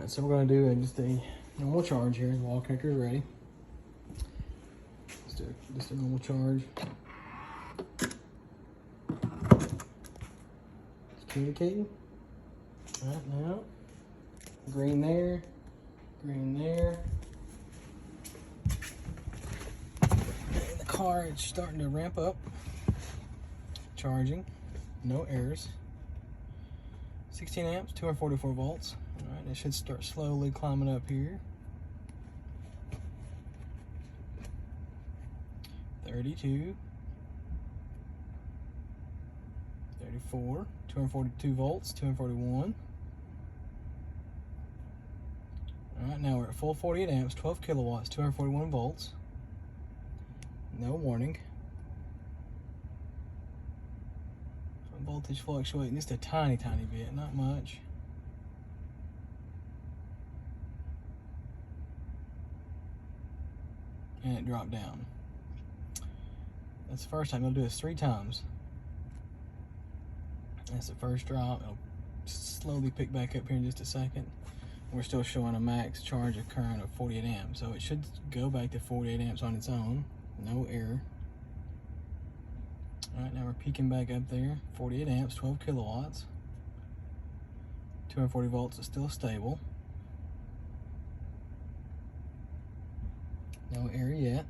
Alright, so we're going to do just a normal charge here. The wall connector is ready. Let's do just a normal charge. It's communicating. Alright, now. Green there. Green there. And the car is starting to ramp up. Charging. No errors. 16 amps, 244 volts. All right, it should start slowly climbing up here. 32, 34, 242 volts, 241. All right, now we're at full 48 amps, 12 kilowatts, 241 volts. No warning. Voltage fluctuating just a tiny bit, not much. And it dropped down. That's the first time. I'll do this 3 times. That's the first drop. It'll slowly pick back up here in just a second. We're still showing a max charge of current of 48 amps, so it should go back to 48 amps on its own. No error. All right, now we're peaking back up there. 48 amps, 12 kilowatts. 240 volts is still stable. No error yet.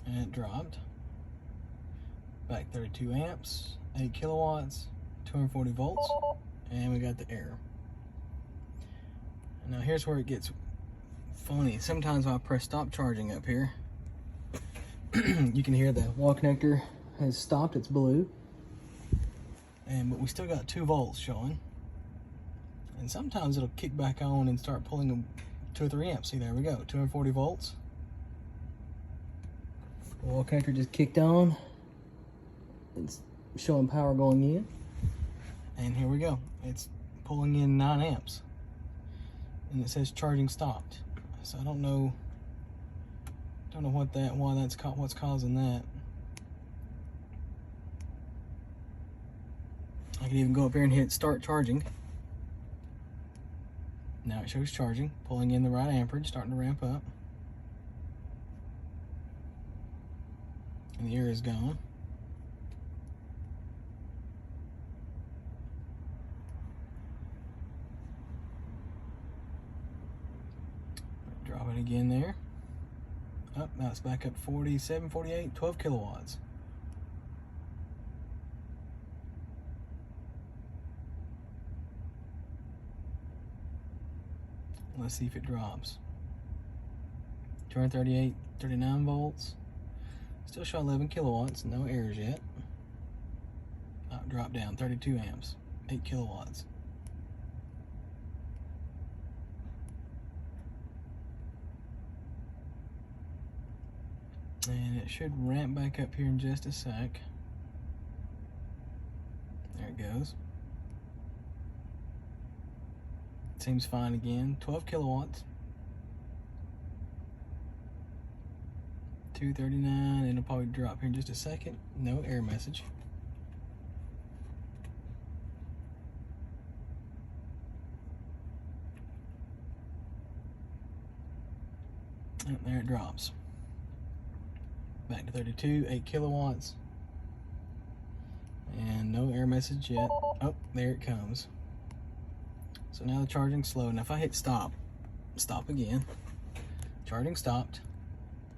And it dropped. Back 32 amps, 8 kilowatts, 240 volts, and we got the error. Now here's where it gets funny. Sometimes when I press stop charging up here, you can hear the wall connector has stopped, it's blue. But we still got 2 volts showing. And sometimes it'll kick back on and start pulling them 2 or 3 amps. See, there we go, 240 volts. The wall connector just kicked on. It's showing power going in. And here we go. It's pulling in 9 amps. And it says charging stopped. So I don't know what's causing that. I can even go up here and hit start charging. Now it shows charging, pulling in the right amperage, starting to ramp up. And the error is gone. Drop it again there. Up, now it's back up 47, 48, 12 kilowatts. Let's see if it drops. 238, 39 volts. Still show 11 kilowatts, no errors yet. Oh, drop down, 32 amps, 8 kilowatts. And it should ramp back up here in just a sec. There it goes. Seems fine again. 12 kilowatts. 239, and it'll probably drop here in just a second. No error message. And there it drops. Back to 32, 8 kilowatts. And no error message yet. Oh, there it comes. So now the charging's slow. Now if I hit stop again, charging stopped,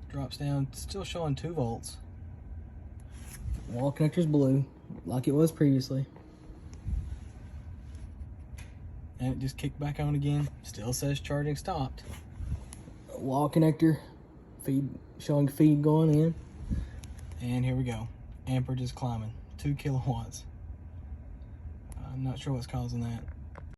drops down, still showing 2 volts. Wall connector's blue, like it was previously. And it just kicked back on again, still says charging stopped. Wall connector, showing feed going in. And here we go, amperage is climbing, 2 kilowatts. I'm not sure what's causing that.